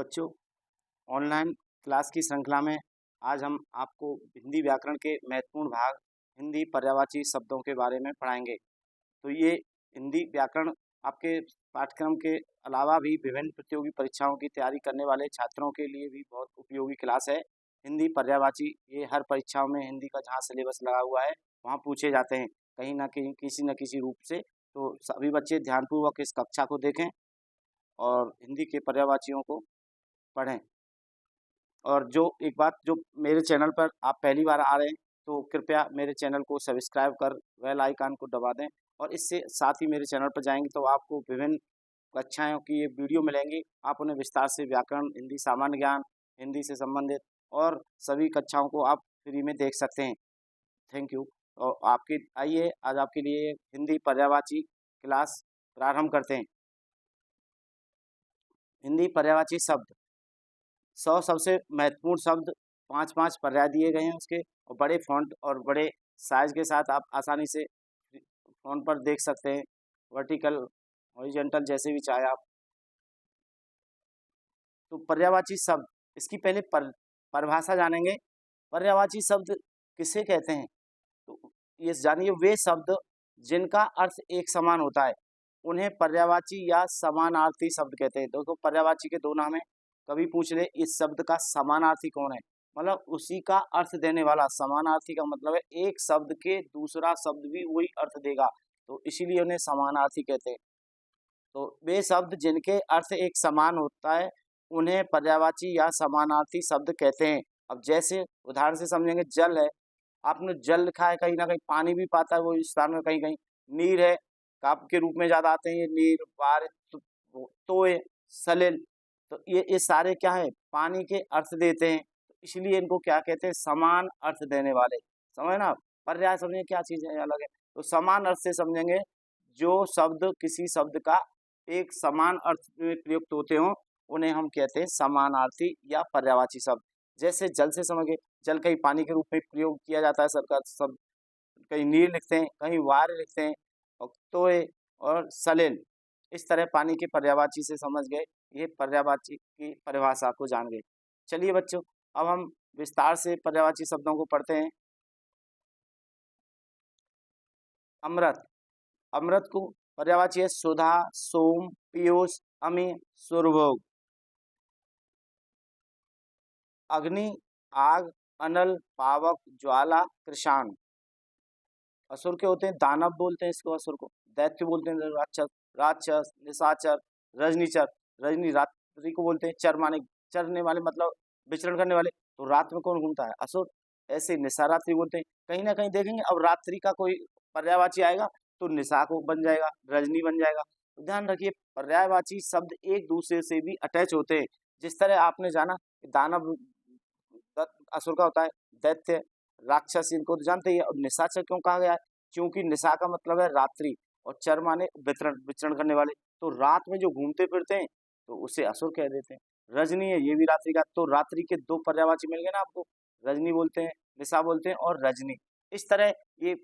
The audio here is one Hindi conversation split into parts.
बच्चों, ऑनलाइन क्लास की श्रृंखला में आज हम आपको हिंदी व्याकरण के महत्वपूर्ण भाग हिंदी पर्यायवाची शब्दों के बारे में पढ़ाएंगे। तो ये हिंदी व्याकरण आपके पाठ्यक्रम के अलावा भी विभिन्न प्रतियोगी परीक्षाओं की तैयारी करने वाले छात्रों के लिए भी बहुत उपयोगी क्लास है। हिंदी पर्यायवाची ये हर परीक्षाओं में हिंदी का जहाँ सिलेबस लगा हुआ है वहाँ पूछे जाते हैं, कहीं ना कहीं किसी न किसी रूप से। तो सभी बच्चे ध्यानपूर्वक इस कक्षा को देखें और हिंदी के पर्यायवाचियों को पढ़ें। और जो एक बात, जो मेरे चैनल पर आप पहली बार आ रहे हैं तो कृपया मेरे चैनल को सब्सक्राइब कर बेल आइकन को दबा दें। और इससे साथ ही मेरे चैनल पर जाएंगे तो आपको विभिन्न कक्षाओं की ये वीडियो मिलेंगी। आप उन्हें विस्तार से व्याकरण, हिंदी सामान्य ज्ञान, हिंदी से संबंधित और सभी कक्षाओं को आप फ्री में देख सकते हैं। Thank you. और आपके आइए आज आपके लिए हिंदी पर्यायवाची क्लास प्रारंभ करते हैं। हिंदी पर्यायवाची शब्द 100 सबसे महत्वपूर्ण शब्द, 5-5 पर्याय दिए गए हैं उसके, और बड़े फॉन्ट और बड़े साइज के साथ आप आसानी से फ़ोन पर देख सकते हैं, वर्टिकल, हॉरिजॉन्टल जैसे भी चाहे आप। तो पर्यायवाची शब्द, इसकी पहले परिभाषा जानेंगे। पर्यायवाची शब्द किसे कहते हैं? तो ये जानिए, वे शब्द जिनका अर्थ एक समान होता है उन्हें पर्यायवाची या समानार्थी शब्द कहते हैं। देखो, पर्यायवाची के दो नाम हैं। कभी पूछ ले इस शब्द का समानार्थी कौन है, मतलब उसी का अर्थ देने वाला। समानार्थी का मतलब है एक शब्द के दूसरा शब्द भी वही अर्थ देगा, तो इसीलिए उन्हें समानार्थी कहते हैं। तो वे शब्द जिनके अर्थ एक समान होता है उन्हें पर्यायवाची या समानार्थी शब्द कहते हैं। अब जैसे उदाहरण से समझेंगे, जल है, आपने जल लिखा है, कहीं ना कहीं पानी भी पाता है वो इस स्थान में, कहीं कहीं नीर है, काव्य के रूप में ज्यादा आते हैं ये नीर, बारिश, तोय, सलिल। तो ये सारे क्या है, पानी के अर्थ देते हैं, तो इसलिए इनको क्या कहते हैं, समान अर्थ देने वाले। समझ ना, पर्याय समझे क्या चीज है, अलग है। तो समान अर्थ से समझेंगे जो शब्द किसी शब्द का एक समान अर्थ में प्रयुक्त होते हो उन्हें हम कहते हैं समानार्थी या पर्यायवाची शब्द। जैसे जल से समझे, जल कहीं पानी के रूप में प्रयोग किया जाता है सरकार शब्द, कहीं नीर लिखते हैं, कहीं वार लिखते हैं, और तोय और सलिल। इस तरह पानी के पर्यायवाची से समझ गए, ये पर्यायवाची की परिभाषा को जान गए। चलिए बच्चों, अब हम विस्तार से पर्यायवाची शब्दों को पढ़ते हैं। अमृत, अमृत को पर्यायवाची है सुधा, सोम, पीयूष, अमी, सुरभोग। अग्नि, आग, अनल, पावक, ज्वाला, कृषाण। असुर के होते हैं, दानव बोलते हैं इसको, असुर को दैत्य बोलते हैं, राक्षस, राक्षस, निशाचर, रजनीचर। रजनी रात्रि को बोलते हैं, चर माने चरने वाले, मतलब विचरण करने वाले। तो रात में कौन घूमता है, असुर। ऐसे निशारात्रि बोलते हैं। कहीं ना कहीं देखेंगे अब रात्रि का कोई पर्यायवाची आएगा तो निशा को बन जाएगा, रजनी बन जाएगा। तो ध्यान रखिए, पर्यायवाची शब्द एक दूसरे से भी अटैच होते हैं। जिस तरह आपने जाना दानव असुर का होता है, दैत्य, राक्षस, इनको तो जानते ही है। और निशाचर क्यों कहा गया है, क्योंकि निशा का मतलब है रात्रि, और चर माने वितरण, विचरण करने वाले। तो रात में जो घूमते फिरते हैं तो उसे असुर कह देते हैं। रजनी है, ये भी रात्रि का। तो रात्रि के दो पर्यायवाची मिल गए ना आपको, रजनी बोलते हैं, निशा बोलते हैं, और रजनी। इस तरह ये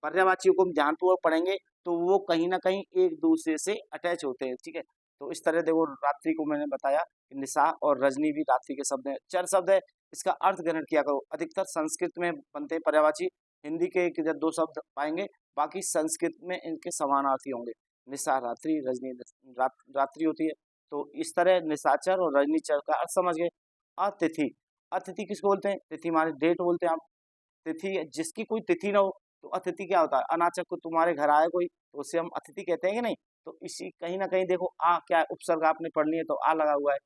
पर्यायवाचियों को हम ध्यानपूर्वक पढ़ेंगे तो वो कहीं ना कहीं एक दूसरे से अटैच होते हैं, ठीक है। तो इस तरह देखो, रात्रि को मैंने बताया कि निशा और रजनी भी रात्रि के शब्द हैं, चर शब्द है। इसका अर्थ ग्रहण किया करो। अधिकतर संस्कृत में बनते हैं पर्यायवाची, हिंदी के किधर दो शब्द पाएंगे, बाकी संस्कृत में इनके समानार्थी होंगे। निशा रात्रि, रजनी रात्रि होती है। तो इस तरह निशाचर और रजनीचर का अर्थ समझ गए। अतिथि, अतिथि किसको बोलते हैं, तिथि माने डेट बोलते हैं आप। तिथि, जिसकी कोई तिथि ना हो तो अतिथि क्या होता है, अनाचक को तुम्हारे घर आए कोई तो उसे हम अतिथि कहते हैं कि नहीं। तो इसी कहीं ना कहीं देखो, आ क्या है, उपसर्ग आपने पढ़ लिया तो आ लगा हुआ है।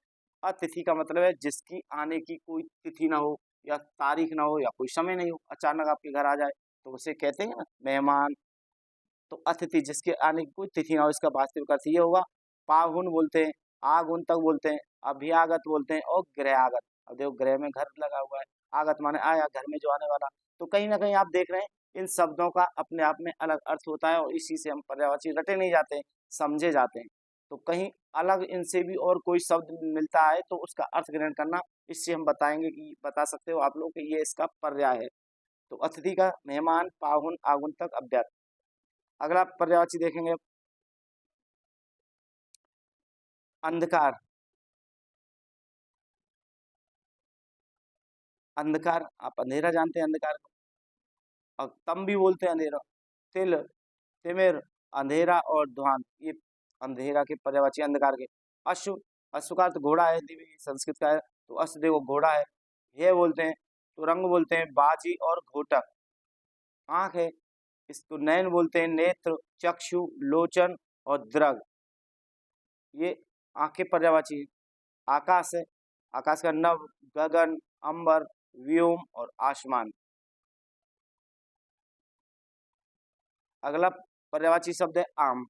अतिथि का मतलब है जिसकी आने की कोई तिथि ना हो, या तारीख ना हो, या कोई समय नहीं हो, अचानक आपके घर आ जाए तो उसे कहते हैं ना मेहमान। तो अतिथि, जिसके आने की कोई तिथि ना हो, इसका वास्तविक अर्थ ये होगा। पाहुन बोलते हैं, आगुन्तक बोलते हैं, अभ्यागत बोलते हैं, और गृह आगत। अब देखो, गृह में घर लगा हुआ है, आगत माने आया, घर में जो आने वाला। तो कहीं ना कहीं आप देख रहे हैं इन शब्दों का अपने आप में अलग अर्थ होता है, और इसी से हम पर्यायवाची रटे नहीं जाते हैं, समझे जाते हैं। तो कहीं अलग इनसे भी और कोई शब्द मिलता है तो उसका अर्थ ग्रहण करना, इससे हम बताएंगे कि बता सकते हो आप लोग कि ये इसका पर्याय है। तो अतिथि का मेहमान, पाहुन, आगुन्तक, अभ्यर्थ। अगला पर्यायवाची देखेंगे, अंधकार। अंधकार, आप अंधेरा जानते हैं अंधकार को, और तम भी बोलते हैं अंधेरा। तिल, तिमिर, अंधेरा और ध्वान, ये अंधेरा के पर्यायवाची अंधकार के। अश्व, अश्व का अर्थ घोड़ा है, ये भी संस्कृत का है, तो अश्व देखो घोड़ा है। ये बोलते हैं, तो रंग बोलते हैं बाजी और घोटक। आंख है, इसको नयन बोलते हैं, नेत्र, चक्षु, लोचन और दृग, ये आंख के पर्यायवाची है। आकाश है, आकाश का नभ, गगन, अंबर, व्योम और आसमान। अगला पर्यायवाची शब्द है आम।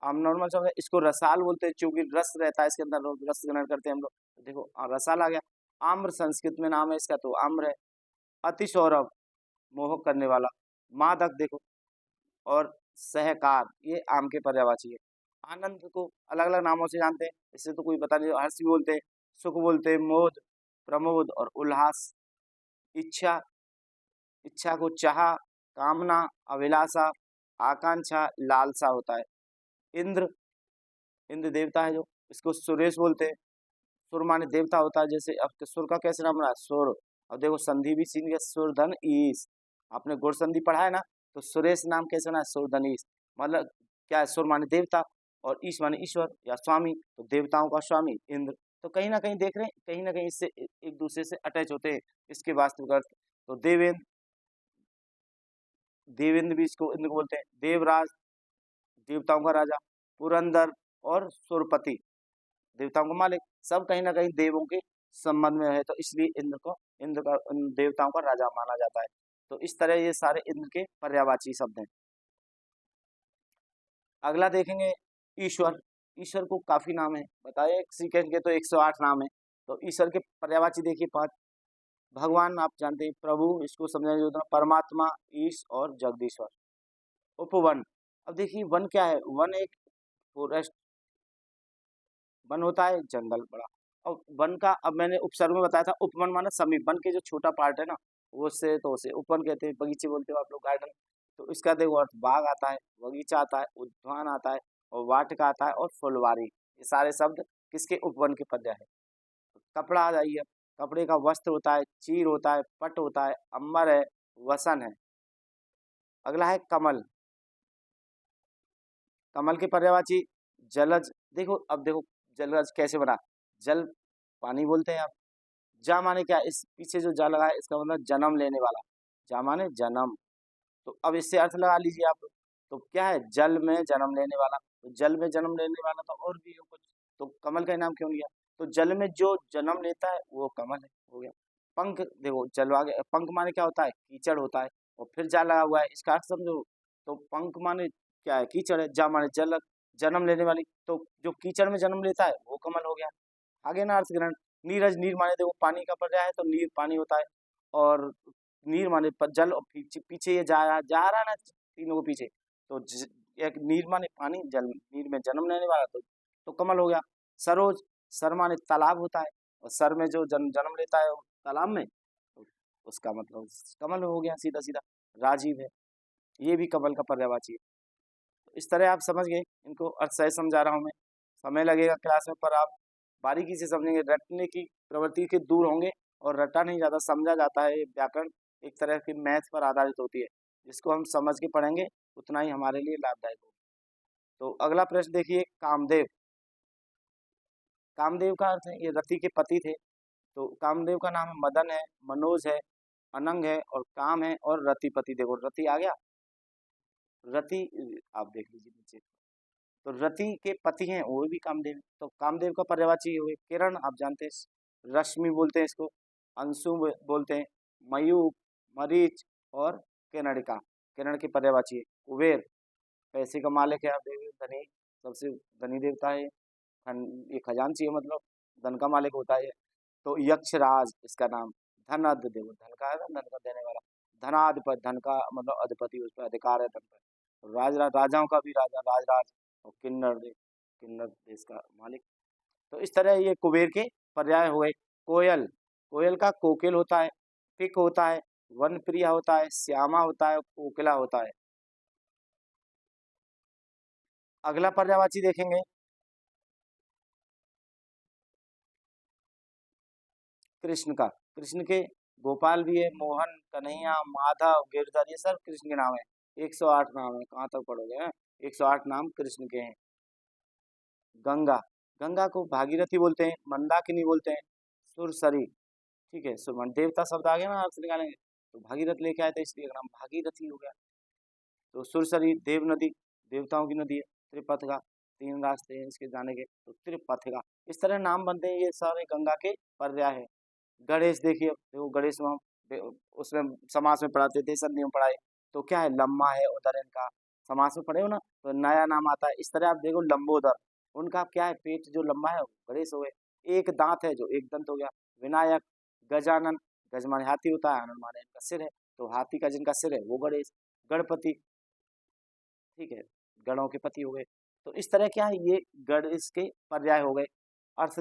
आम नॉर्मल शब्द है, इसको रसाल बोलते हैं, क्योंकि रस रहता है इसके अंदर, रस ग्रहण करते हैं हम लोग। तो देखो रसाल आ गया। आम्र संस्कृत में नाम है इसका, तो आम्र है। अति सौरभ, मोहक करने वाला। मादक देखो, और सहकार, ये आम के पर्यायवाची है। आनंद को अलग अलग नामों से जानते हैं, इससे तो कोई पता नहीं, हर्ष भी बोलते हैं, सुख बोलते हैं, मोद, प्रमोद और उल्लास। इच्छा, इच्छा को चाह, कामना, अभिलाषा, आकांक्षा, लालसा होता है। इंद्र, इंद्र देवता है जो, इसको सुरेश बोलते हैं। सुर माने देवता होता है, जैसे अब तो सुर का कैसे नाम रहा है, सुर। अब देखो संधि भी सीन के, सुर धन ईश, आपने गुण संधि पढ़ा है ना, तो सुरेश नाम कैसे ना, सुर धन ईश, मतलब क्या है, सुर माने देवता और ईश माने ईश्वर या स्वामी, तो देवताओं का स्वामी इंद्र। तो कहीं ना कहीं देख रहे हैं, कहीं ना कहीं इससे एक दूसरे से अटैच होते हैं इसके वास्तविक अर्थ। तो देवेंद्र, देवेंद्र भी इसको इंद्र को बोलते हैं। देवराज, देवताओं का राजा। पुरंदर और सुरपति, देवताओं का मालिक, सब कहीं ना कहीं देवों के संबंध में है, तो इसलिए इंद्र को, इंद्र का देवताओं का राजा माना जाता है। तो इस तरह ये सारे इंद्र के पर्यायवाची शब्द हैं। अगला देखेंगे ईश्वर। ईश्वर को काफी नाम है, बताए सीक्वेंस के तो 108 नाम है। तो ईश्वर के पर्यायवाची देखिए 5। भगवान आप जानते हैं, प्रभु, इसको समझाने जो परमात्मा, ईश और जगदीश्वर। उपवन, अब देखिए वन क्या है, वन एक फॉरेस्ट, वन होता है जंगल बड़ा। और वन का, अब मैंने उपसर्ग में बताया था, उपवन माना समीप, वन के जो छोटा पार्ट है ना, वो से तो उसे उपवन कहते हैं। बगीचे बोलते हो आप लोग, गार्डन। तो इसका देखो अर्थ, बाग आता है, बगीचा आता है, उद्यान आता है, और वाटिका आता है, और फुलवारी, ये सारे शब्द किसके, उपवन के पर्याय है। कपड़ा आ जाइए, कपड़े का वस्त्र होता है, चीर होता है, पट होता है, अंबर है, वसन है। अगला है कमल। कमल के पर्यायवाची जलज, देखो अब देखो जलज कैसे बना, जल पानी बोलते हैं आप। जा माने क्या, इस पीछे जो जा लगा है इसका मतलब जन्म लेने वाला, जा माने जन्म। तो अब इससे अर्थ लगा लीजिए आप, तो क्या है, जल में जन्म लेने वाला, तो जल में जन्म लेने वाला तो और भी है कुछ, तो कमल का नाम क्यों लिया, तो जल में जो जन्म लेता है वो कमल है, हो गया। पंख देखो, जल आगे, पंख माने क्या होता है, कीचड़ होता है, और फिर जा लगा हुआ है, इसका अर्थ समझो। तो पंख माने क्या है, कीचड़ है, जा माने जल, जन्म लेने वाली, तो जो कीचड़ में जन्म लेता है वो कमल हो गया। आगे ना अर्थ ग्रहण। नीरज, नीर माने देखो पानी का पर्याय है, तो नीर पानी होता है, और नीर माने जल, और पीछे पीछे ये जा रहा है ना तीनों के पीछे, तो एक नीर माने पानी, जल, नीर में जन्म लेने वाला, तो कमल हो गया। सरोज, सर माने तालाब होता है, और सर में जो जन्म लेता है वो तालाब में, तो उसका मतलब कमल हो गया सीधा सीधा। राजीव है, ये भी कमल का पर्यायवाची है। तो इस तरह आप समझ गए, इनको अर्थ सही समझा रहा हूँ मैं, समय लगेगा क्लास में, पर आप बारीकी से समझेंगे, रटने की प्रवृत्ति के दूर होंगे, और रटा नहीं जाता, समझा जाता है। व्याकरण एक तरह की मैथ पर आधारित होती है, जिसको हम समझ के पढ़ेंगे उतना ही हमारे लिए लाभदायक होगा। तो अगला प्रश्न देखिए, कामदेव। कामदेव का अर्थ है, ये रति के पति थे। तो कामदेव का नाम मदन है, मनोज है, अनंग है, और काम है, और रतिपति, देखो रति आ गया, रति, आप देख लीजिए नीचे, तो रति के पति हैं वो भी कामदेव। तो कामदेव का पर्यायवाची हुए किरण, आप जानते हैं, रश्मि बोलते हैं इसको, अंशु बोलते हैं, मयूख, मरीच और किरणिका, किरण की पर्यायवाची है। कुबेर, पैसे का मालिक है, आप देखिए, धनी, सबसे धनी देवता है, ये खजांची है, मतलब धन का मालिक होता है। तो यक्षराज इसका नाम। धनद देखो, धन का है ना, धन का देने वाला। धनाधिपति, धन का मतलब अधिपति, उस पर अधिकार है धन पर। राजाओं का भी राजा, राजराज। और किन्नर देव, किन्नर देश का मालिक। तो इस तरह ये कुबेर के पर्याय हुए। कोयल, कोयल का कोकिल होता है, पिक होता है, वन प्रिया होता है, श्यामा होता है, कोकिला होता है। अगला पर्यायवाची देखेंगे, कृष्ण का। कृष्ण के गोपाल भी है, मोहन, कन्हैया, माधव, गिरधर, ये सब कृष्ण के नाम है। 108 नाम है, कहाँ तक पढ़ोगे हैं? 108 नाम कृष्ण के हैं। गंगा, गंगा को भागीरथी बोलते हैं, मंदाकिनी बोलते हैं, सुरसरी, ठीक है, सुरमन देवता शब्द आ गया ना, अर्थ निकालेंगे तो भागीरथ लेके आए थे, इसलिए नाम भागीरथी हो गया। तो सुरसरी देव नदी, देवताओं की नदी है। त्रिपथगा, 3 रास्ते हैं इसके जाने के, तो त्रिपथगा, इस तरह नाम बनते हैं, ये सारे गंगा के पर्याय है। गणेश देखिए, देखो गणेश में हम उसमें समास में पढ़ाते थे, संधि में पढ़ाए, तो क्या है, लम्बा है उदर इनका, समास में पढ़े हो ना, तो नया नाम आता है। इस तरह आप देखो लंबोदर, उनका क्या है, पेट जो लंबा है वो गणेश हो गए। एक दांत है जो एक दंत हो गया, विनायक, गजानन, गज माने हाथी होता है, आनंद माने इनका सिर है, तो हाथी का जिनका सिर है वो गणेश। गणपति, ठीक है, गणों के पति हो गए। तो इस तरह क्या है, ये गणेश के पर्याय हो गए। अर्थ,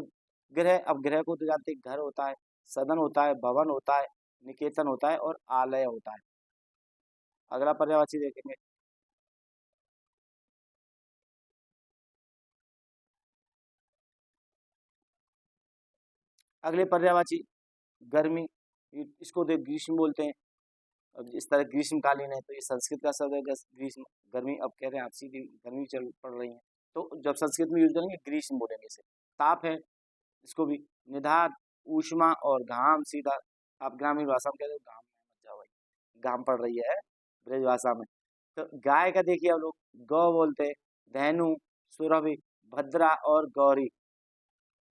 गृह, अब गृह को तो जानते हैं, घर होता है, सदन होता है, भवन होता है, निकेतन होता है और आलय होता है। अगला पर्यायवाची देखेंगे, अगले पर्यायवाची गर्मी, इसको देख ग्रीष्म बोलते हैं। अब इस तरह ग्रीष्मकालीन है, तो ये संस्कृत का शब्द है, ग्रीष्म, गर्मी। अब कह रहे हैं आप सीधी गर्मी चल पड़ रही है, तो जब संस्कृत में यूज करेंगे ग्रीष्म बोलेंगे इसे। ताप है, इसको भी निधार, ऊष्मा और घाम, सीधा आप ग्रामीण भाषा में कहते हो घाम में मत जाओ भाई, घाम पड़ रही है ब्रज भाषा में। तो गाय का देखिए आप लोग गौ बोलते हैं, धेनु, सुरभि, भद्रा और गौरी।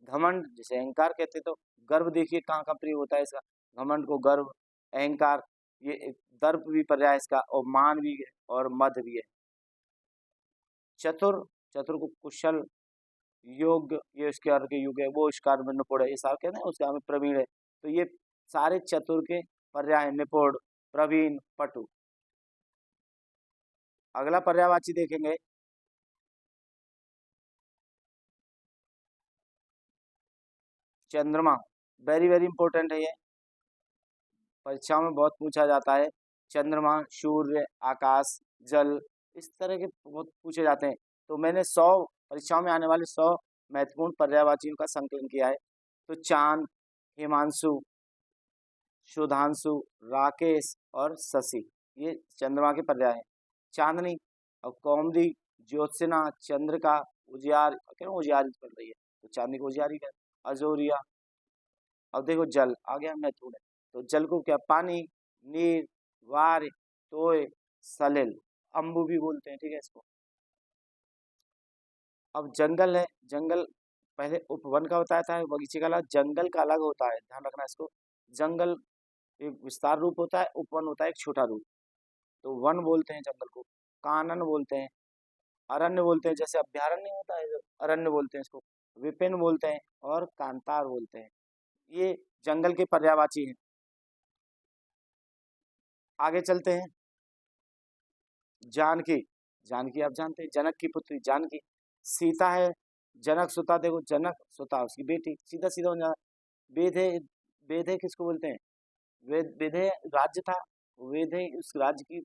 घमंड जैसे अहंकार कहते, तो गर्व देखिए कहाँ का प्रयोग होता है इसका, घमंड को गर्व, अहंकार, ये एक दर्प भी पर्याय है इसका, और मान भी है और मद भी है। चतुर, चतुर को कुशल, योग्य, ये उसके अर्थ के युग है, वो इसकार में निपुण है, ये सारे कहते हैं उसका हमें प्रवीण है। तो ये सारे चतुर के पर्याय हैं, निपुण, प्रवीण, पटु। अगला पर्यायवाची देखेंगे, चंद्रमा, वेरी वेरी इंपॉर्टेंट है ये, परीक्षाओं में बहुत पूछा जाता है। चंद्रमा, सूर्य, आकाश, जल, इस तरह के बहुत पूछे जाते हैं। तो मैंने 100 परीक्षाओं में आने वाले 100 महत्वपूर्ण पर्यायवाचियों का संकलन किया है। तो चांद, हिमांशु, सुधांशु, राकेश और शशि, ये चंद्रमा के पर्याय हैं। चांदनी, अब कौमुदी, ज्योत्सना, चंद्रिका, उजियार, क्यों उजियार पड़ रही है, तो चांदनी को उजियारी है। अजोरिया, अब देखो जल आ गया महत्वपूर्ण है, तो जल को क्या, पानी, नीर, वार, तोय, सलिल, अम्बु भी बोलते हैं, ठीक है इसको। अब जंगल है, जंगल पहले उपवन का बताया था, बगीचे का अलग, जंगल का अलग होता है, ध्यान रखना इसको। जंगल एक विस्तार रूप होता है, उपवन होता है एक छोटा रूप। तो वन बोलते हैं जंगल को, कानन बोलते हैं, अरण्य बोलते हैं, जैसे अभ्यारण्य होता है जो अरण्य बोलते हैं इसको, विपिन बोलते हैं और कांतार बोलते हैं। ये जंगल के पर्यायवाची हैं। आगे चलते हैं, जानकी, जानकी आप जानते हैं, जनक की पुत्री जानकी। सीता है, जनक सुता, देखो जनक सुता उसकी बेटी, सीधा सीधा हो जाए। वेदे, वेदे किसको बोलते हैं, वेदे राज्य था, वेदे उस राज्य की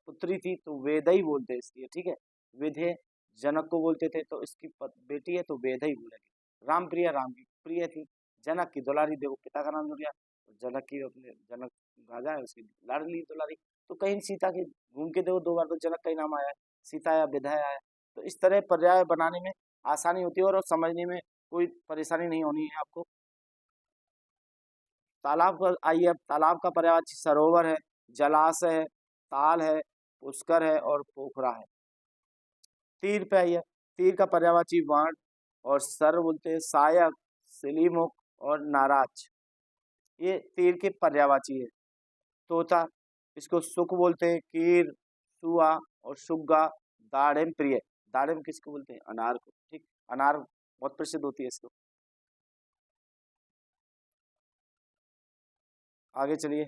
पुत्री थी, तो वेदई बोलते हैं इसलिए, ठीक है। विधे जनक को बोलते थे, तो इसकी बेटी है तो वेदई बोलेंगे। राम प्रिया, राम की प्रिय थी। जनक की दुलारी, देखो पिता का नाम जुड़ गया, जनक की, अपने जनक राजा है उसकी लाडली दुलारी। तो कहीं सीता के घूम के देखो 2 बार तो जनक का ही नाम आया है, सीता या विधय आया है। तो इस तरह पर्याय बनाने में आसानी होती है और समझने में कोई परेशानी नहीं होनी है आपको। तालाब पर आइए, अब तालाब का पर्यायवाची सरोवर है, जलाशय है, ताल है, पुष्कर है और पोखरा है। तीर पे आइए, तीर का पर्यायवाची वर्ण और सर बोलते हैं, सायक, सिलीमुख और नाराज, ये तीर के पर्यायवाची है। तोता, इसको सुख बोलते हैं, कीर, सुआ और सुग्गा, दाड़िम प्रिय, दाड़िम किसको बोलते हैं, अनार को, ठीक, अनार बहुत प्रसिद्ध होती है इसको। आगे चलिए,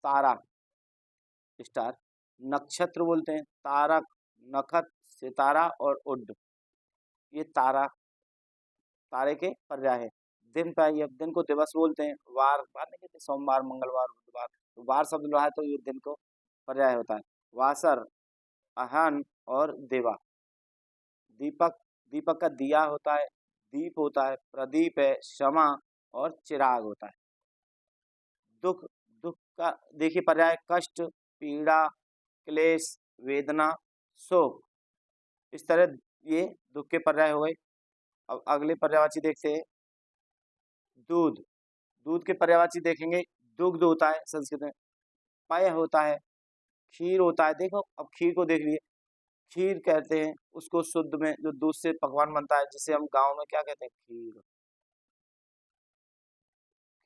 तारा, स्टार, नक्षत्र बोलते हैं, तारक, नखत, सितारा और उड, ये तारा, तारे के पर्याय है। दिन पे आइए, अब दिन को दिवस बोलते हैं, वार, वार नहीं कहते, सोमवार, मंगलवार, बुधवार, तो वार शब्द लो है तो ये दिन को पर्याय होता है। वासर, अहन और दिवा। दीपक, दीपक का दिया होता है, दीप होता है, प्रदीप है, क्षमा और चिराग होता है। दुख, दुख का देखिए पर्याय कष्ट, पीड़ा, क्लेश, वेदना, शोक। इस तरह ये दुख के पर्याय हो गए। अब अगले पर्यायवाची देखते हैं, दूध। दूध के पर्यायवाची देखेंगे, दुग्ध होता है संस्कृत में, पय होता है, खीर होता है। देखो अब खीर को देख लिए, खीर कहते हैं उसको शुद्ध में जो दूध से पकवान बनता है, जिसे हम गाँव में क्या कहते हैं, खीर,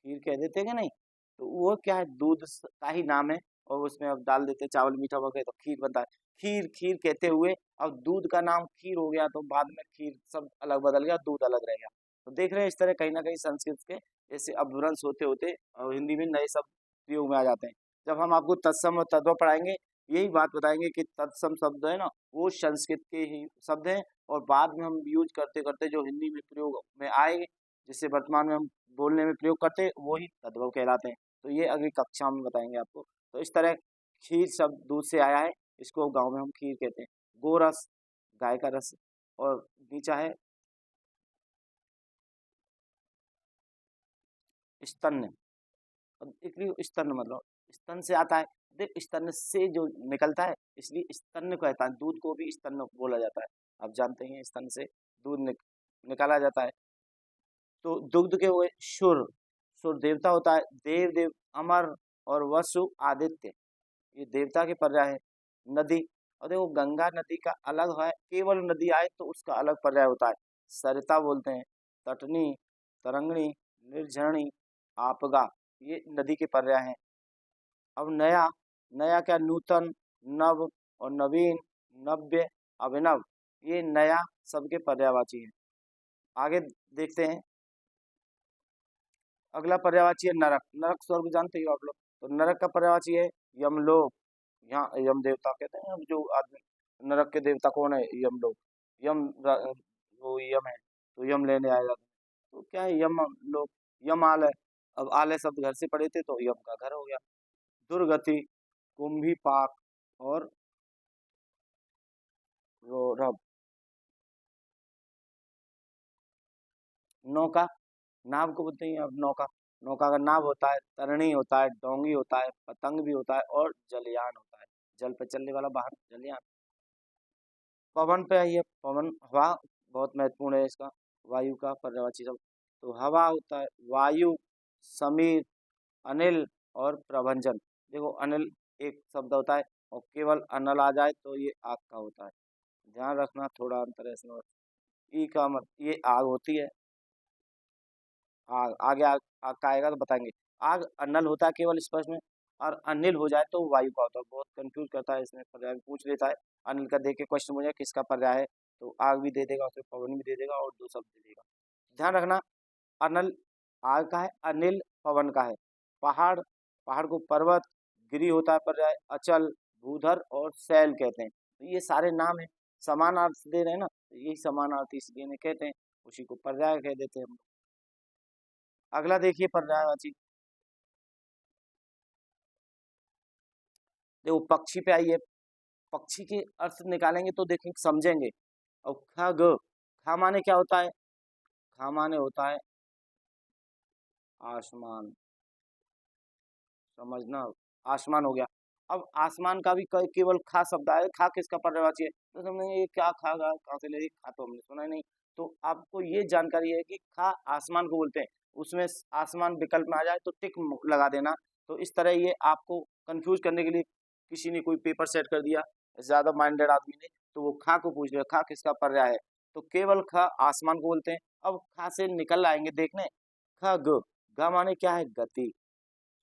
खीर कह देते हैं कि नहीं। तो वो क्या है, दूध का ही नाम है और उसमें अब डाल देते हैं चावल मीठा वगैरह तो खीर बनता है। खीर खीर कहते हुए अब दूध का नाम खीर हो गया, तो बाद में खीर सब अलग बदल गया, दूध अलग रह गया। तो देख रहे हैं इस तरह कहीं ना कहीं संस्कृत के ऐसे अपभ्रंश होते होते और हिंदी में नए शब्द प्रयोग में आ जाते हैं। जब हम आपको तत्सम और तद्भव पढ़ाएंगे, यही बात बताएंगे कि तत्सम शब्द है ना, वो संस्कृत के ही शब्द हैं और बाद में हम यूज करते करते जो हिंदी में प्रयोग में आएंगे, जिससे वर्तमान में हम बोलने में प्रयोग करते हैं, वो ही तद्भव कहलाते हैं। तो ये अगली कक्षा में बताएंगे आपको। तो इस तरह खीर शब्द दूध से आया है, इसको गांव में हम खीर कहते हैं। गोरस गाय का रस, और नीचा है स्तन्य। अब इसलिए स्तन्य मतलब स्तन से आता है, देख स्तन से जो निकलता है इसलिए स्तन्य कहता है। दूध को भी स्तन्य बोला जाता है, आप जानते हैं स्तन से दूध निकाला जाता है। तो दुग्ध के हुए सुर, सुर देवता होता है, देव देव, अमर और वसु आदित्य, ये देवता के पर्याय है। नदी, और देखो गंगा नदी का अलग है, केवल नदी आए तो उसका अलग पर्याय होता है, सरिता बोलते हैं। तटनी, तरंगणी, निर्झरणी, आपगा, ये नदी के पर्याय हैं। अब नया, नया क्या, नूतन, नव और नवीन, नव्य, अभिनव, ये नया सबके पर्यायवाची हैं। आगे देखते हैं, अगला पर्यायवाची है नरक। नरक स्वर्ग जानते हो आप लोग, तो नरक का पर्यायवाची है यमलोक। यहाँ यम देवता कहते हैं जो आदमी, नरक के देवता कौन है, यमलोक। वो यम है, तो यम लेने आएगा। तो क्या है, यम लोक, यम आलय। अब आलय शब्द घर से पढ़े थे तो यम का घर हो गया। दुर्गति, कुंभी पाक और रब। नौका, नाव को बोलते हैं अब नौका। नौका का नाव होता है, तरणी होता है, डोंगी होता है, पतंग भी होता है और जलयान होता है, जल पे चलने वाला वाहन जलयान। पवन पे आइए, पवन हवा बहुत महत्वपूर्ण है इसका, वायु का पर्यायवाची शब्द। तो हवा होता है, वायु, समीर, अनिल और प्रभंजन। देखो अनिल एक शब्द होता है और केवल अनल आ जाए तो ये आग का होता है, ध्यान रखना थोड़ा अंतर है इसमें। ई का मत, ये आग होती है, आग आगे आग का आएगा तो बताएंगे। आग अनल होता है केवल स्पर्श में, और अनिल हो जाए तो वायु का होता है। बहुत कंफ्यूज करता है, इसमें पर्याय भी पूछ लेता है। अनिल का देख के क्वेश्चन मुझे किसका पर्याय है, तो आग भी दे देगा, उसमें पवन भी दे देगा और दो शब्द दे देगा। ध्यान रखना, अनल आग का है, अनिल पवन का है। पहाड़, पहाड़ को पर्वत, गिरी होता है पर्याय, अचल, भूधर और शैल कहते हैं। तो ये सारे नाम है, समान अर्थ दे रहे हैं ना, तो यही समान अर्थ इसलिए इन्हें कहते हैं, उसी को पर्याय कह देते हैं हम। अगला देखिए पर्यायवाची, देखो पक्षी पे आइए। पक्षी के अर्थ निकालेंगे तो देखेंगे समझेंगे। और खग, खा माने क्या होता है, खा माने होता है आसमान, समझना, आसमान हो गया। अब आसमान का भी केवल खा शब्द आए, खा किसका पर्यायवाची है, तो समझेंगे ये क्या खा गा कहाँ से ले, खा तो हमने सुना ही नहीं। तो आपको ये जानकारी है कि खा आसमान को बोलते हैं, उसमें आसमान विकल्प में आ जाए तो टिक लगा देना। तो इस तरह ये आपको कंफ्यूज करने के लिए किसी ने कोई पेपर सेट कर दिया, ज्यादा माइंडेड आदमी ने, तो वो खा को पूछ लिया खा किसका पर्याय है, तो केवल खा आसमान को बोलते हैं। अब खा से निकल आएंगे देखने, ख ग, ग माने क्या है, गति।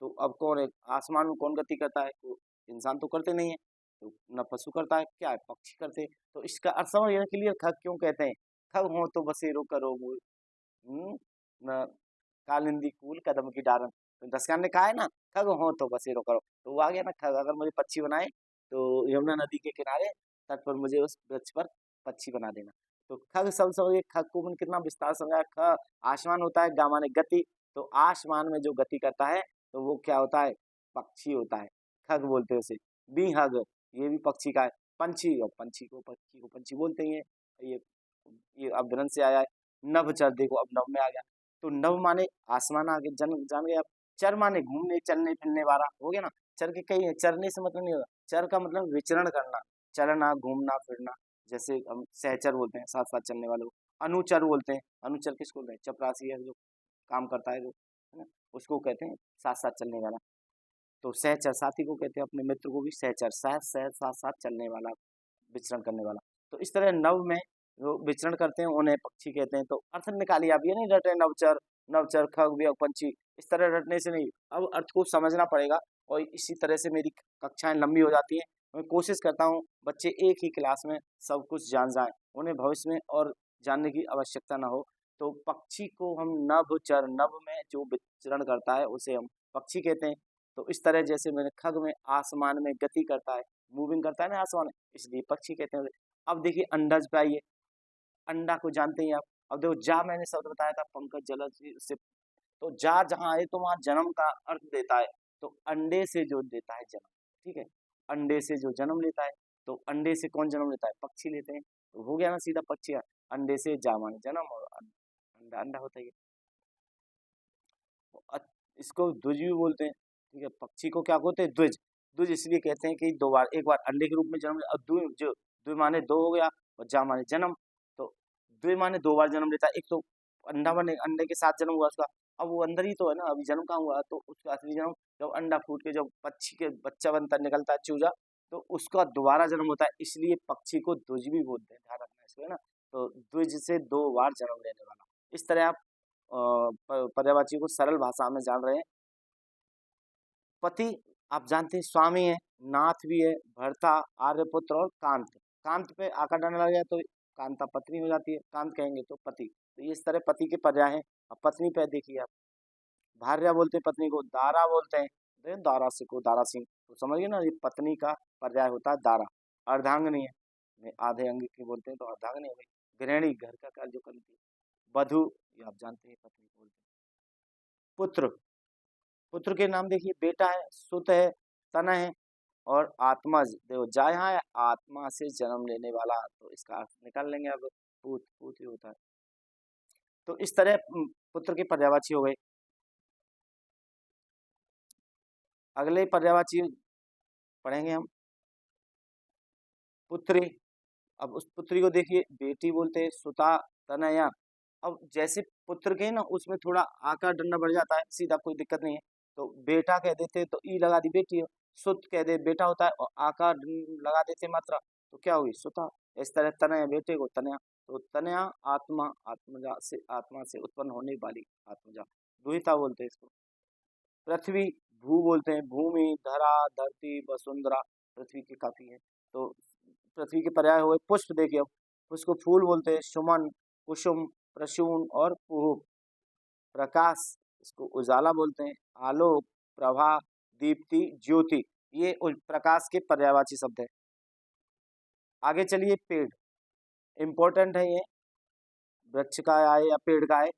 तो अब कौन है, आसमान में कौन गति करता है, तो इंसान तो करते नहीं है, तो न पशु करता है, क्या है, पक्षी करते हैं। तो इसका अर्थ समझ गए क्लियर, खग क्यों कहते हैं, खग हो तो बसेरो करो मूल, न कालिंदी कूल कदम की डारन। तो दसकान ने कहा है ना, खग हो तो बसेरो करो, तो वो आ गया ना, खग अगर मुझे पक्षी बनाए तो यमुना नदी के किनारे तट पर मुझे उस वृक्ष पर पक्षी बना देना। तो खग सब समझिए, खग को मैंने कितना विस्तार समझाया। ख आसमान होता है, गा माने गति, तो आसमान में जो गति करता है तो वो क्या होता है, पक्षी होता है, खग बोलते हैं उसे। बिहग, ये भी पक्षी का है। पंछी, और पंछी को पक्षी बोलते ही हैं। ये अपभ्रंश से आया है। नभचर, देखो अब नभ में आ गया। तो नभ माने आसमान, आगे जान गए आप। चर माने घूमने चलने फिरने वाला, हो गया ना। चर के कई है, चरने से मतलब नहीं होगा, चर का मतलब विचरण करना, चलना घूमना फिरना। जैसे हम सहचर बोलते हैं, साथ साथ चलने वाले को। अनुचर बोलते हैं, अनुचर किसको बोलते हैं, चपरासी है जो काम करता है, जो है ना, उसको कहते हैं साथ साथ चलने वाला। तो सहचर साथी को कहते हैं, अपने मित्र को भी सहचर, साथ साथ साथ साथ चलने वाला, विचरण करने वाला। तो इस तरह नव में जो विचरण करते हैं उन्हें पक्षी कहते हैं। तो अर्थ निकालिए आप, ये नहीं रटे नवचर, नवचर खग विहग पंछी, इस तरह रटने से नहीं, अब अर्थ को समझना पड़ेगा। और इसी तरह से मेरी कक्षाएं लंबी हो जाती हैं। मैं कोशिश करता हूँ बच्चे एक ही क्लास में सब कुछ जान जाएं, उन्हें भविष्य में और जानने की आवश्यकता ना हो। तो पक्षी को हम नभचर, नभ में जो विचरण करता है उसे हम पक्षी कहते हैं। तो इस तरह जैसे मैंने खग में आसमान में गति करता है, मूविंग करता है ना आसमान में, इसलिए पक्षी कहते हैं। अब देखिए अंडज पे आइए, अंडा को जानते हैं आप। अब देखो जा, मैंने शब्द बताया था पंकज जलज से, तो जा जहाँ आए तो वहां जन्म का अर्थ देता है। तो अंडे से जो देता है जन्म, ठीक है, अंडे से जो जन्म लेता है। तो अंडे से कौन जन्म लेता है, पक्षी लेते हैं। तो हो गया ना सीधा पक्षी, अंडे से जा माने जन्म, और अंडा अंडा होता है ये। इसको ध्वज भी बोलते हैं, ठीक है। पक्षी को क्या बोलते हैं, ध्वज। ध्वज इसलिए कहते हैं कि दो बार, एक बार अंडे के रूप में जन्म, और द्वि जो द्वि माने दो हो गया, और जा माने जन्म। तो द्वि माने दो बार जन्म लेता है, एक तो अंडा बने, अंडे के साथ जन्म हुआ उसका, अब वो अंदर ही तो है ना, अभी जन्म कहाँ हुआ, तो उसका असली जन्म जब अंडा फूट के जब पक्षी के बच्चा बनता निकलता है चूजा, तो उसका दोबारा जन्म होता है, इसलिए पक्षी को ध्वज भी बोलते हैं, ध्यान रखना इसको, है ना। तो ध्वज से दो बार जन्म लेने वाला, इस तरह आप पर्यायवाची को सरल भाषा में जान रहे हैं। पति आप जानते हैं स्वामी है, नाथ भी है, भर्ता, आर्यपुत्र और कांत। कांत पे आकर डालने लग गया तो कांता पत्नी हो जाती है, कांत कहेंगे तो पति। तो ये इस तरह पति के पर्याय हैं। अब पत्नी पे देखिए आप, भार्या बोलते हैं पत्नी को, दारा बोलते हैं, दारा सिंह, दारा सिंह, तो समझिए ना, ये पत्नी का पर्याय होता है दारा। अर्धांगिनी है, आधे अंग की बोलते हैं तो अर्धांगिनी हो गई। गृहिणी घर का कार्य जो करती है। वधु, ये आप जानते हैं पत्नी को बोलते हैं। पुत्र, पुत्र के नाम देखिए, बेटा है, सुत है, तनय है, और आत्मज। देखो जा यहाँ है, आत्मा से जन्म लेने वाला, तो इसका अर्थ निकाल लेंगे अब, पूत, पूत ही होता है। तो इस तरह पुत्र के पर्यायवाची हो गए। अगले पर्यायवाची पढ़ेंगे हम, पुत्री। अब उस पुत्री को देखिए, बेटी बोलते हैं, सुता, तनया। अब जैसे पुत्र के ना उसमें थोड़ा आकार डंडा बढ़ जाता है, सीधा कोई दिक्कत नहीं है। तो बेटा कह देते तो ई लगा दी बेटी है, सुत कह दे बेटा होता है, और आकार लगा देते मात्रा, तो क्या हुई, सुता। इस तरह तनया, बेटे को तनया। तो तनया आत्मा, आत्मजा से, आत्मा से उत्पन्न होने वाली, आत्मजा, दुहिता बोलते हैं इसको। पृथ्वी, भू बोलते हैं, भूमि, धरा, धरती, वसुंधरा, पृथ्वी की काफी है। तो पृथ्वी के पर्याय हुए पुष्प, देखिए अब, उसको फूल बोलते हैं, सुमन, कुसुम, प्रसून और कुहुक। प्रकाश, इसको उजाला बोलते हैं, आलोक, प्रभा, दीप्ति, ज्योति, ये प्रकाश के पर्यायवाची शब्द है। आगे चलिए, पेड़ इंपॉर्टेंट है ये, वृक्ष का आए या पेड़ का आए।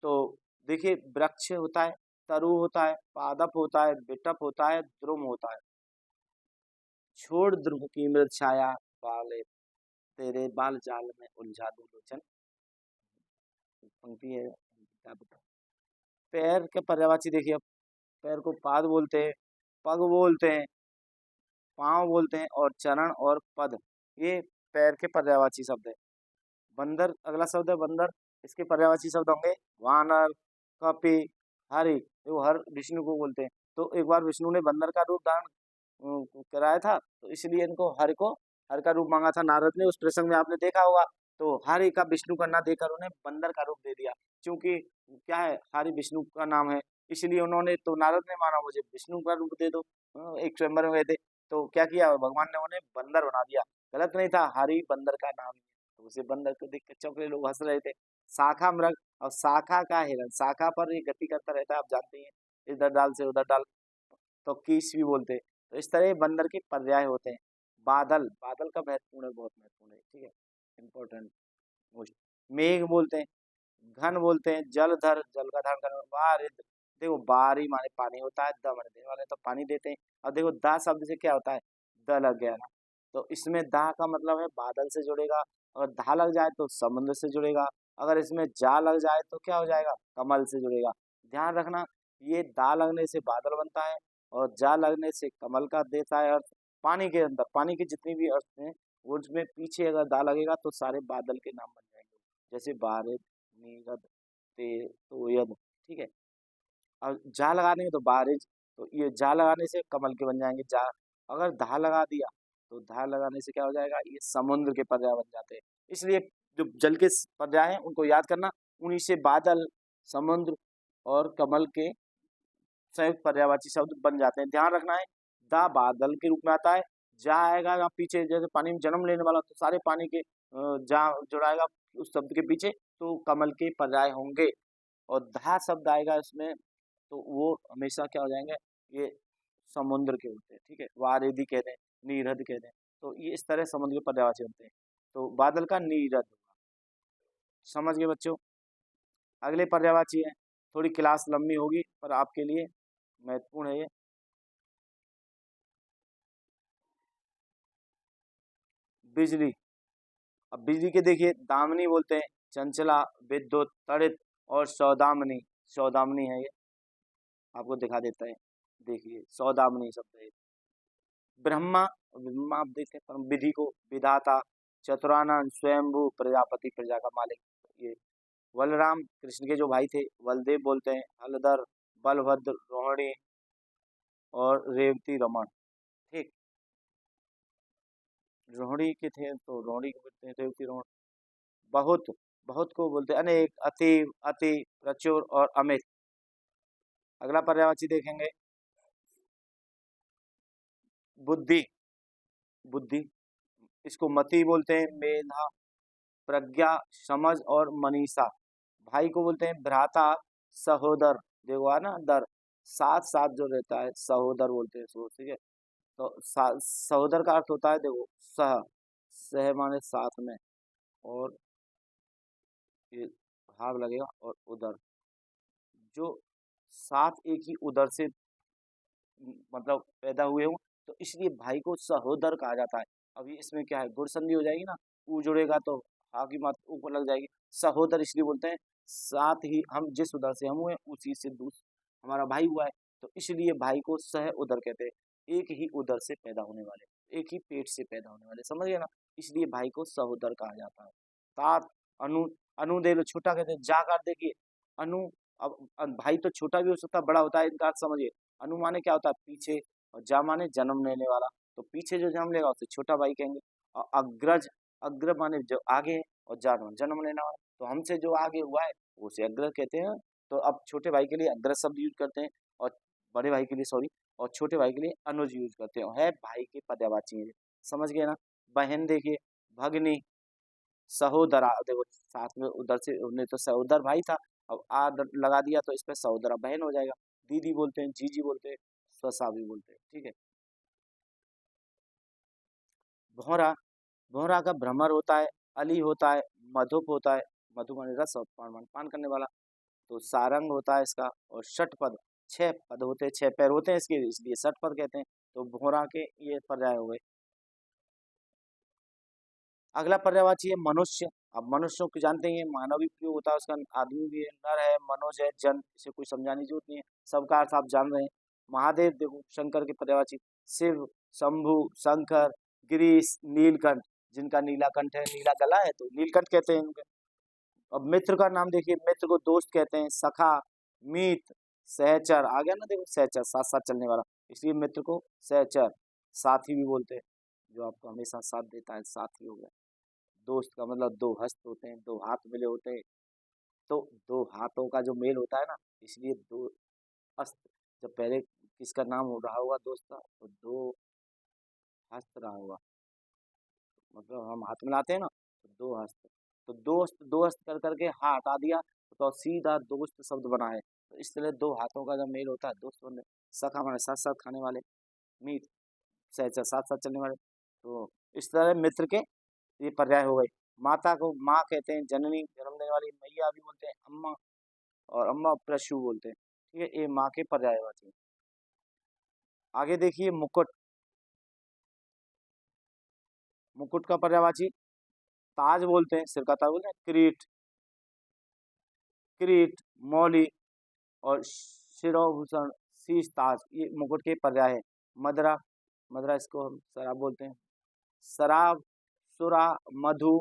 तो देखिए, वृक्ष होता है, तरु होता है, पादप होता है, बिटप होता है, द्रुम होता है। छोड़ ध्रुव की मृद छाया, बाले तेरे बाल जाल में उलझा दो लोचन, पंक्ति है, क्या बता। पैर के पर्यायवाची देखिए, अब पैर को पाद बोलते हैं, पग बोलते हैं, पांव बोलते हैं, और चरण और पद, ये पैर के पर्यायवाची शब्द है। बंदर अगला शब्द है, बंदर। इसके पर्यायवाची शब्द होंगे वानर, कपि, हरि। वो हर विष्णु को बोलते हैं। तो एक बार विष्णु ने बंदर का रूप धारण कराया था, तो इसलिए इनको हर का रूप मांगा था नारद ने, उस प्रसंग में आपने देखा होगा। तो हरि का विष्णु का ना देकर उन्हें बंदर का रूप दे दिया, क्योंकि क्या है, हरि विष्णु का नाम है, इसलिए उन्होंने, तो नारद ने माना मुझे विष्णु का रूप दे दो। एक स्वयंवर में गए थे, तो क्या किया भगवान ने, उन्हें बंदर बना दिया। गलत नहीं था, हरि बंदर का नाम है, तो उसे बंदर को देख के चौकड़े लोग हंस रहे थे। शाखा मृग, और शाखा का हिरण, शाखा पर ये गति करता रहता है, आप जानते हैं, इधर डाल से उधर डाल, तो कीस भी बोलते हैं। तो इस तरह बंदर के पर्याय होते हैं। बादल, बादल का महत्वपूर्ण है, बहुत महत्वपूर्ण है, ठीक है, इम्पोर्टेंट। मेघ बोलते हैं, घन बोलते हैं, जलधर, जल का धारण करने वाला, वारिध। देखो बारी माने पानी होता है, द माने देने वाले, तो पानी देते हैं। और देखो दा शब्द से क्या होता है, द लग गया ना, तो इसमें दा का मतलब है बादल से जुड़ेगा, और धा लग जाए तो समुद्र से जुड़ेगा, अगर इसमें जा लग जाए तो क्या हो जाएगा, कमल से जुड़ेगा। ध्यान रखना, ये दा लगने से बादल बनता है और जा लगने से कमल का देता है अर्थ। पानी के अंदर, पानी के जितनी भी अर्थ हैं वो उसमें पीछे अगर दा लगेगा तो सारे बादल के नाम बन जाएंगे, जैसे बारिश, नीरद, ते, तोयद, ठीक है। और जा लगा देंगे तो बारिश, तो ये जा लगाने से कमल के बन जाएंगे जा। अगर धा लगा दिया तो धा लगाने से क्या हो जाएगा, ये समुद्र के पर्याय बन जाते हैं। इसलिए जो जल के पर्याय हैं उनको याद करना, उन्हीं से बादल, समुद्र और कमल के संयुक्त पर्यायवाची शब्द बन जाते हैं। ध्यान रखना है, दा बादल के रूप में आता है, जा आएगा यहाँ पीछे, जैसे पानी में जन्म लेने वाला तो सारे पानी के जा जुड़ाएगा उस शब्द के पीछे, तो कमल के पर्याय होंगे। और धा शब्द आएगा इसमें तो वो हमेशा क्या हो जाएंगे, ये समुद्र के होते हैं, ठीक है। वारिधि कहते हैं, नीरद कहते हैं, तो ये इस तरह समुद्र के पर्यायवाची होते हैं। तो बादल का नीरद होगा। समझ गए बच्चों। अगले पर्यायवाची है, थोड़ी क्लास लंबी होगी पर आपके लिए महत्वपूर्ण है ये। बिजली। अब बिजली के देखिए, दामिनी बोलते हैं, चंचला, विद्युत, तड़ित और सौदामिनी। सौदामिनी है ये, आपको दिखा देता है, देखिए सौदामिनी शब्द है। ब्रह्मा, ब्रह्मा आप देखते हैं परम विधि को, विधाता, चतुरानंद, स्वयंभू, प्रजापति, प्रजा का मालिक। ये बलराम कृष्ण के जो भाई थे, बलदेव बोलते हैं, हलधर, बलभद्र, रोहिणी और रेवती रमन, ठीक। रोहिणी के थे तो रोहिणी को बोलते हैं रेवती रमन। बहुत, बहुत को बोलते हैं अनेक, अति, अति, प्रचुर और अमित। अगला पर्यायवाची देखेंगे, बुद्धि। बुद्धि, इसको मति बोलते हैं, मेधा, प्रज्ञा, समझ और मनीषा। भाई को बोलते हैं भ्राता, सहोदर, देखो आ ना दर, साथ साथ जो रहता है सहोदर बोलते हैं इसको, ठीक है। तो सहोदर का अर्थ होता है, देखो सह, सह माने साथ में, और ये भाव लगेगा, और उदर, जो साथ एक ही उदर से मतलब पैदा हुए हो, तो इसलिए भाई को सहोदर कहा जाता है। अभी इसमें क्या है, गुण संधि हो जाएगी ना, ऊ जुड़ेगा तो हा की मात ऊपर लग जाएगी। सहोदर इसलिए बोलते हैं, साथ ही हम जिस उदर से हम हुए उसी से दूसरा हमारा भाई हुआ है, तो इसलिए भाई को सह उदर कहते हैं। एक ही उदर से पैदा होने वाले, एक ही पेट से पैदा होने वाले, समझ गए ना, इसलिए भाई को सहोदर कहा जाता है। तात, अनु, अनु दे लो, छोटा कहते हैं। जाकर देखिए, अनु, अब भाई तो छोटा भी हो सकता है, बड़ा होता है, इनका अर्थ समझिए। अनु माने क्या होता है, पीछे, और जा माने जन्म लेने वाला, तो पीछे जो जन्म लेगा उसे छोटा भाई कहेंगे। और अग्रज, अग्र माने जो आगे है, और जा माने जन्म लेने वाला, तो हमसे जो आगे हुआ है उसे अग्रज कहते हैं। तो अब छोटे भाई के लिए अग्रज शब्द यूज करते हैं, और बड़े भाई के लिए सॉरी, और छोटे भाई के लिए अनुज यूज करते हैं, है भाई के पर्यायवाची है। समझ गए ना। बहन देखिए, भगनी, सहोदरा, देखो साथ में उधर से उन्हें तो सहोदर भाई था, अब लगा दिया तो इस पे सहोदरा बहन हो जाएगा। दीदी बोलते हैं, जीजी बोलते हैं, स्वसा भी बोलते हैं, ठीक है। भौरा, भौरा का भ्रमर होता है, अली होता है, मधुप होता है, मधु माने रस और पान माने पान करने वाला, तो सारंग होता है इसका। और षटपद, छह पद होते हैं, छह पैर होते हैं इसके, इसलिए षटपद कहते हैं। तो भौरा के ये पर्याय हो गए। अगला पर्यायवाची है मनुष्य। अब मनुष्यों को जानते ही हैं, मानव भी प्रयोग होता है उसका, आदमी भी है, नर है, मनोज है, जन, इसे कोई समझाने की जरूरत नहीं है, सबका अर्थ आप जान रहे हैं। महादेव देखो, शंकर के पर्यायवाची, शिव, शंभु, शंकर, गिरीश, नीलकंठ, जिनका नीला कंठ है, नीला गला है तो नीलकंठ कहते हैं इनके। अब मित्र का नाम देखिए, मित्र को दोस्त कहते हैं, सखा, मीत, सहचर, आ गया ना, देखो सहचर, साथ साथ चलने वाला, इसलिए मित्र को सहचर, साथी भी बोलते हैं, जो आपको हमेशा साथ देता है, साथी हो गया। दोस्त का मतलब दो हस्त होते हैं, दो हाथ मिले होते हैं, तो दो हाथों का जो मेल होता है ना, इसलिए दो हस्त। जब पहले किसका नाम हो रहा होगा दोस्त का, तो दो हस्त रहा होगा, मतलब हम हाथ मिलाते हैं ना, तो दो हस्त, तो दोस्त, दो हस्त कर करके हाथ हटा दिया, तो सीधा दोस्त शब्द बना है। तो इस तरह दो हाथों का जब मेल होता है दोस्त बने। सखा माने साथ साथ खाने वाले, मीत, सहचर, साथ साथ चलने वाले, तो इस तरह मित्र के ये पर्याय हो गए। माता को माँ कहते हैं, जननी, जन्म देने वाली, मैया भी बोलते हैं, अम्मा, और अम्मा प्रशु बोलते हैं, ठीक है, ये माँ के पर्यायवाची हैं। आगे देखिए मुकुट। मुकुट का पर्यायवाची, ताज बोलते हैं, सिर का ताज बोलते हैं, किरीट, किरीट, मौली और शिरोभूषण, शीश, ताज, ये मुकुट के पर्याय है। मदरा, मदरा इसको हम शराब बोलते हैं। शराब, सुरा, मधु,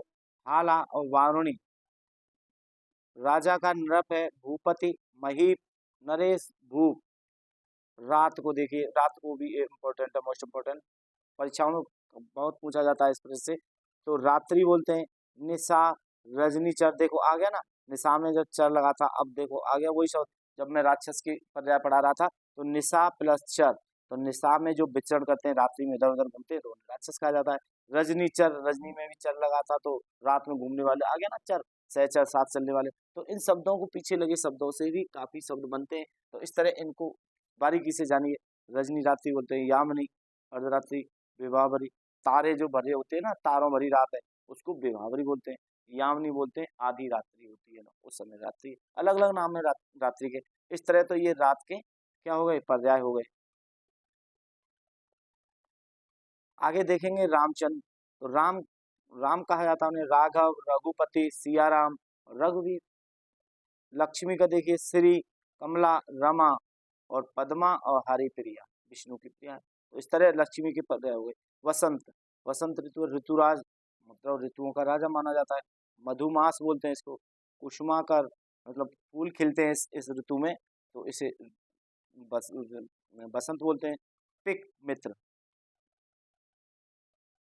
हाला और वारुणी। राजा का नृप है भूपति, महीप, नरेश, भूप। रात को देखिए, रात को भी इम्पोर्टेंट है, मोस्ट इम्पोर्टेंट, परीक्षाओं में बहुत पूछा जाता है इस प्रश्न से। तो रात्रि बोलते हैं। निशा, रजनीचर, देखो आ गया ना, निशा में जो चर लगा था, अब देखो आ गया वही शब्द। जब मैं राक्षस की पर्याय पढ़ा रहा था तो निशा प्लस चर, तो निशा में जो विचरण करते हैं, रात्रि में इधर उधर घूमते हैं, तो राक्षस कहा जाता है। रजनीचर, रजनी में भी चर लगा था, तो रात में घूमने वाले आ गया ना चर, सहचर, साथ चलने वाले। तो इन शब्दों को पीछे लगे शब्दों से भी काफी शब्द बनते हैं, तो इस तरह इनको बारीकी से जानिए। रजनी रात्रि बोलते हैं, यामिनी अर्धरात्रि, विभावरी, तारे जो भरे होते हैं ना, तारों भरी रात है, उसको विभावरी बोलते हैं। यामिनी बोलते हैं आधी रात्रि होती है ना, उस समय रात्रि, अलग अलग नाम है रात्रि के। इस तरह तो ये रात के क्या हो गए, पर्याय हो गए। आगे देखेंगे रामचंद्र। तो राम, राम कहा जाता है उन्हें राघव, रघुपति, सियाराम, रघुवीर। लक्ष्मी का देखिए श्री, कमला, रमा और पद्मा और हरिप्रिया, विष्णु की प्रिया है। तो इस तरह लक्ष्मी के पर्याय हो गए। वसंत, वसंत ऋतु, ऋतुराज मतलब ऋतुओं का राजा माना जाता है। मधुमास बोलते हैं इसको। कुसुमाकर मतलब फूल खिलते हैं इस ऋतु में, तो इसे बस बसंत बोलते हैं। पिक मित्र,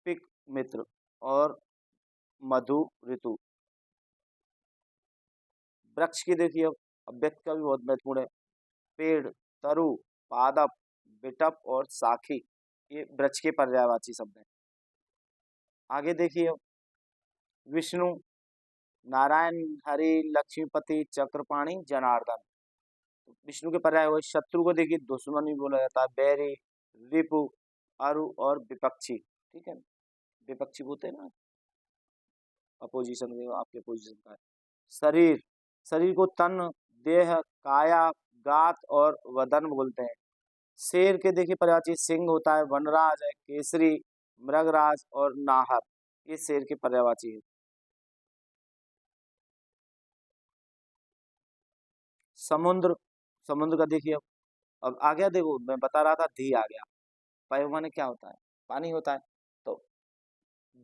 पिक मित्र और मधु ऋतु। वृक्ष की देखिए, अब व्यक्ति का भी बहुत महत्वपूर्ण है। पेड़, तरु, पादप, बिटप और साखी, ये वृक्ष के पर्यायवाची शब्द हैं। आगे देखिए, विष्णु, नारायण, हरि, लक्ष्मीपति, चक्रपाणी, जनार्दन। तो विष्णु के पर्याय हुए। शत्रु को देखिए दुश्मन भी बोला जाता है, बैरी, रिपु, अरु और विपक्षी। ठीक है, विपक्षी बोलते हैं ना, अपोजिशन में, आपके अपोजिशन का है। शरीर, शरीर को तन, देह, काया, गात और वदन बोलते हैं। शेर के देखिए पर्यायवाची सिंह होता है, वनराज है, केसरी, मृगराज और नाहर, ये शेर के पर्यायवाची है। समुद्र, समुद्र का देखिए, अब आ गया, देखो मैं बता रहा था धी आ गया, पय माने क्या होता है, पानी होता है, तो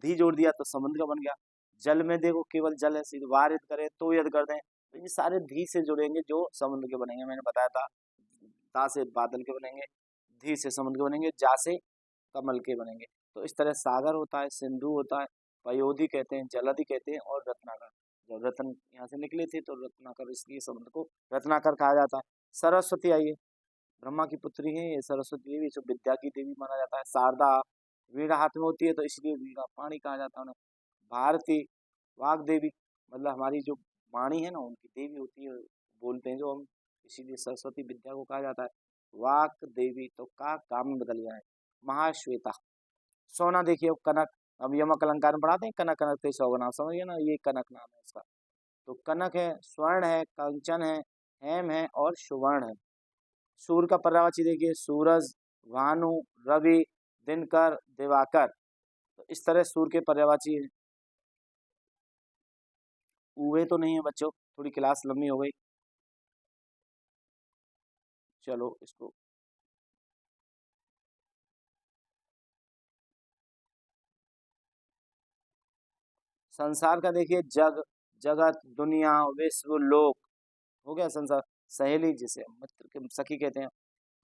धी जोड़ दिया तो समुद्र का बन गया। जल में देखो केवल जल है, सीधे वारित करें तो यद कर दें, तो ये सारे धी से जुड़ेंगे जो समुद्र के बनेंगे। मैंने बताया था, ता से बादल के बनेंगे, धी से समुद्र के बनेंगे, जा से कमल के बनेंगे। तो इस तरह सागर होता है, सिंधु होता है, पयोधी कहते हैं, जलधि कहते हैं और रत्नाकर। जब रत्न यहाँ से निकले थे तो रत्नाकर, इसलिए समुद्र को रत्नाकर कहा जाता है। सरस्वती आइए, ब्रह्मा की पुत्री है ये सरस्वती देवी, जो विद्या की देवी माना जाता है। शारदा, वीणा हाथ में होती है तो इसलिए वीणा पाणी कहा जाता है उन्हें। भारती, वाग देवी, मतलब हमारी जो वाणी है ना, उनकी देवी होती है, बोलते हैं जो हम, इसीलिए सरस्वती विद्या को कहा जाता है। वाक देवी, तो का काम में बदल गया है। महाश्वेता, सोना देखिए, अब कनक, अब यमक अलंकार में पढ़ाते हैं, कनक कनक ते सौ नाम, समझिए ना, ये कनक नाम है इसका। तो कनक है, स्वर्ण है, कंचन है, हेम है और सुवर्ण है। सूर्य का पर्यायवाची देखिए, सूरज, भानु, रवि, दिनकर, दिवाकर। तो इस तरह सूर्य के पर्यायवाची है। उवे तो नहीं है बच्चों, थोड़ी क्लास लंबी हो गई, चलो इसको। संसार का देखिए, जग, जगत, दुनिया, विश्व, लोक, हो गया संसार। सहेली, जिसे मित्र के सखी कहते हैं,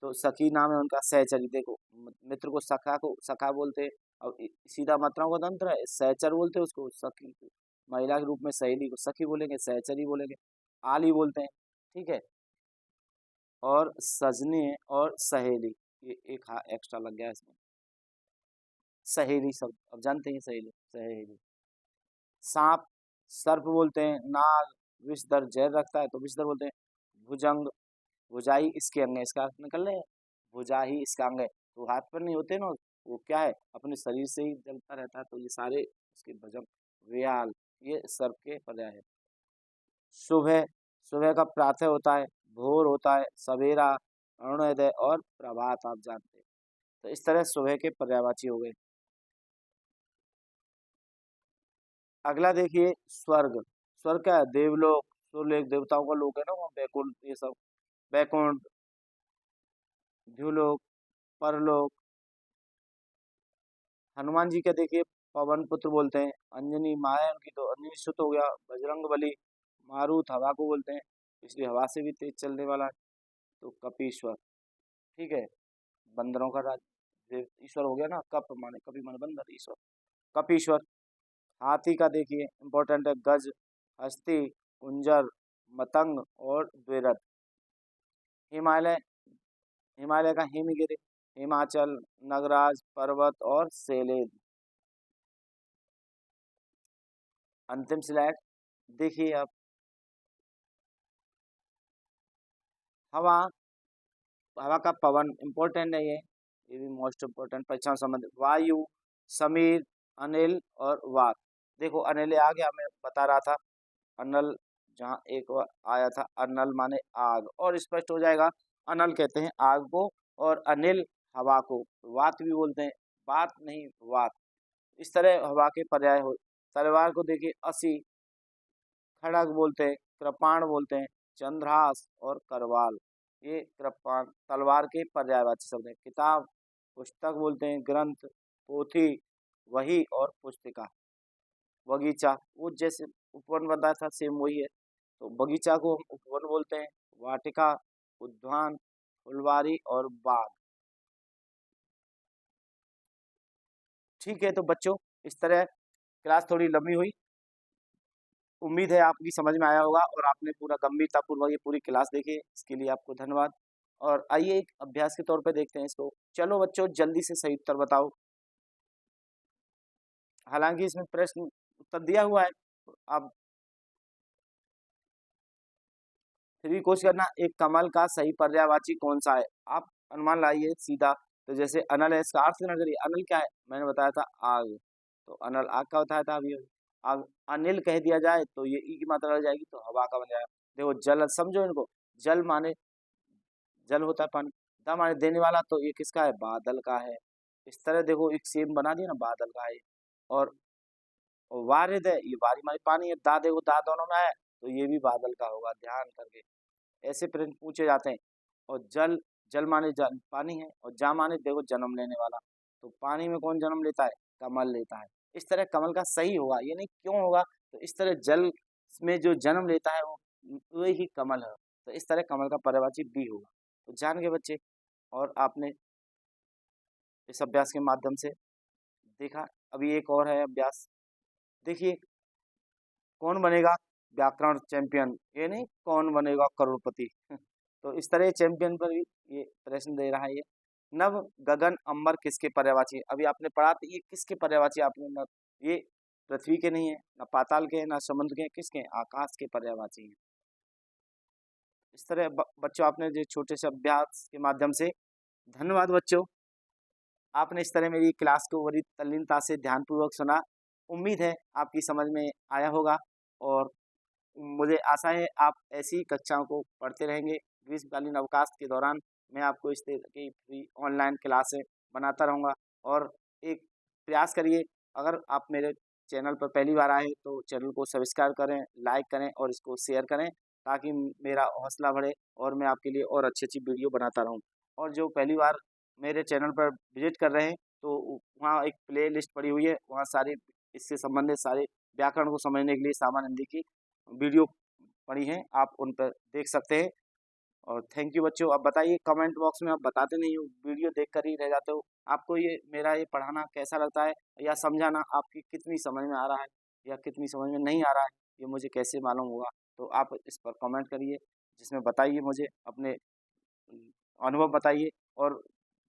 तो सखी नाम है उनका। सहचरी, देखो मित्र को सखा बोलते हैं, और सीधा मात्राओं का तंत्र है, सहचर बोलते हैं उसको, सखी को महिला के रूप में सहेली को सखी बोलेंगे, सहचरी बोलेंगे, आली बोलते हैं। ठीक है, और सजने और सहेली, ये एक एक्स्ट्रा लग गया इसमें, सहेली शब्द, अब जानते हैं सहेली, सहेली। सांप, सर्प बोलते हैं। नाग, विषधर, जहर रखता है तो विषधर बोलते हैं। भुजंग, भुजाई इसके अंग है, इसका अर्थ निकल रहे हैं, भुजा ही इसका अंग है, तो हाथ पर नहीं होते ना, वो क्या है, अपने शरीर से ही जलता रहता है, तो ये सारे इसके भुजंग। व्याल, ये सर्प के पर्याय है। सुबह, सुबह का प्रातः होता है, भोर होता है, सवेरा, अरुणोदय और प्रभात, आप जानते हैं। तो इस तरह सुबह के पर्यायवाची हो गए। अगला देखिए, स्वर्ग, स्वर्ग क्या है, देवलोक, सूर्यलोक देवताओं का लोक है ना, वहाँ बैकुंठ, ये सब बैकुंठ, द्युलोक, परलोक। हनुमान जी का देखिए पवन पुत्र बोलते हैं, अंजनी माँ है उनकी, तो अंजनी सुत हो गया, बजरंग बली, मारुत हवा को बोलते हैं, इसलिए हवा से भी तेज चलने वाला है। तो कपीश्वर, ठीक है, बंदरों का राज, देव ईश्वर हो गया ना, कप माने कपि माने बंदर, ईश्वर कपीश्वर। हाथी का देखिए इंपॉर्टेंट है, गज, हस्ती, कुंजर, मतंग और द्विरथ। हिमालय, हिमालय का हिमगिरि, हिमाचल, नगराज, पर्वत और सेलेब। अंतिम स्लाइड देखिए आप, हवा, हवा का पवन इंपॉर्टेंट है, ये भी मोस्ट इम्पोर्टेंट परीक्षा से संबंधित। वायु, समीर, अनिल और वात। देखो अनिल आ गया, मैं बता रहा था, अनल जहाँ एक आया था, अनल माने आग, और स्पष्ट हो जाएगा, अनल कहते हैं आग को, और अनिल हवा को, वात भी बोलते हैं, बात नहीं वात। इस तरह हवा के पर्याय हो। तलवार को देखिए असी, खड़ग बोलते हैं, कृपाण बोलते हैं, चंद्रहास और करवाल, ये कृपाण तलवार के पर्यायवाची शब्द हैं। किताब, पुस्तक बोलते हैं, ग्रंथ, पोथी, वही और पुस्तिका। बगीचा, वो जैसे उपवन बताया था सेम वही है, तो बगीचा को हम उपवन बोलते हैं। वाटिका, उद्यान, फुलवारी और बाग। ठीक है, तो बच्चों इस तरह क्लास थोड़ी लंबी हुई, उम्मीद है आपकी समझ में आया होगा और आपने पूरा गंभीरतापूर्वक ये पूरी क्लास देखी, इसके लिए आपको धन्यवाद। और आइए एक अभ्यास के तौर पे देखते हैं इसको। चलो बच्चों जल्दी से सही उत्तर बताओ। हालांकि इसमें प्रश्न उत्तर दिया हुआ है, अब फिर भी कोशिश करना, एक कमल का सही पर्यायवाची कौन सा है। आप अनुमान लाइए सीधा, तो जैसे अनल है, इसका अर्थ ना करिए, अनल क्या है, मैंने बताया था आग, तो अनल आग का बताया था अभी। आग, अनिल कह दिया जाए तो ये ई की मात्रा लग जाएगी, तो हवा का बन जाएगा। देखो जल, समझो इनको, जल माने जल होता है पानी, दा माने देने वाला, तो ये किसका है, बादल का है। इस तरह देखो एक सेम बना दिया ना, बादल का है। और वारिद है, ये वारी माने पानी है, दा देखो दा दोनों में है, तो ये भी बादल का होगा, ध्यान करके ऐसे प्रश्न पूछे जाते हैं। और जल, जल माने जल पानी है, और जा माने देखो जन्म लेने वाला, तो पानी में कौन जन्म लेता है, कमल लेता है। इस तरह कमल का सही होगा, ये नहीं क्यों होगा, तो इस तरह जल में जो जन्म लेता है वो ही कमल है, तो इस तरह कमल का पर्यायवाची बी होगा। तो जान गए बच्चे, और आपने इस अभ्यास के माध्यम से देखा। अभी एक और है अभ्यास, देखिए, कौन बनेगा व्याकरण चैंपियन, ये नहीं कौन बनेगा करोड़पति तो इस तरह चैंपियन पर भी ये प्रश्न दे रहा है। ये नभ, गगन, अंबर किसके पर्यायवाची है। अभी आपने पढ़ा था ये किसके पर्यायवाची, आपने नभ, ये पृथ्वी के नहीं है, ना पाताल के हैं, ना समुद्र के हैं, किसके हैं, आकाश के पर्यायवाची हैं। इस तरह बच्चों आपने जो छोटे से अभ्यास के माध्यम से, धन्यवाद बच्चों, आपने इस तरह मेरी क्लास को बड़ी तल्लीनता से ध्यानपूर्वक सुना। उम्मीद है आपकी समझ में आया होगा, और मुझे आशा है आप ऐसी कक्षाओं को पढ़ते रहेंगे। ग्रीष्मकालीन अवकाश के दौरान मैं आपको इस तरह की फ्री ऑनलाइन क्लासें बनाता रहूँगा। और एक प्रयास करिए, अगर आप मेरे चैनल पर पहली बार आए हैं तो चैनल को सब्सक्राइब करें, लाइक करें और इसको शेयर करें, ताकि मेरा हौसला बढ़े और मैं आपके लिए और अच्छी अच्छी वीडियो बनाता रहूँ। और जो पहली बार मेरे चैनल पर विजिट कर रहे हैं, तो वहाँ एक प्ले लिस्ट पड़ी हुई है, वहाँ सारी इससे संबंधित सारे व्याकरण को समझने के लिए सामान्य हिंदी की वीडियो पड़ी हैं, आप उन पर देख सकते हैं। और थैंक यू बच्चों। अब बताइए कमेंट बॉक्स में, आप बताते नहीं हो, वीडियो देख कर ही रह जाते हो, आपको ये मेरा ये पढ़ाना कैसा लगता है, या समझाना आपकी कितनी समझ में आ रहा है या कितनी समझ में नहीं आ रहा है, ये मुझे कैसे मालूम होगा। तो आप इस पर कमेंट करिए, जिसमें बताइए, मुझे अपने अनुभव बताइए, और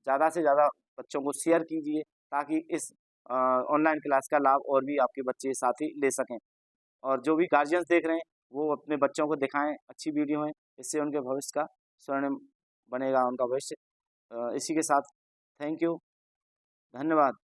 ज़्यादा से ज़्यादा बच्चों को शेयर कीजिए, ताकि इस ऑनलाइन क्लास का लाभ और भी आपके बच्चे साथी ले सकें। और जो भी गार्जियंस देख रहे हैं वो अपने बच्चों को दिखाएं, अच्छी वीडियो है, इससे उनके भविष्य का स्वर्णिम बनेगा उनका भविष्य। इसी के साथ थैंक यू, धन्यवाद।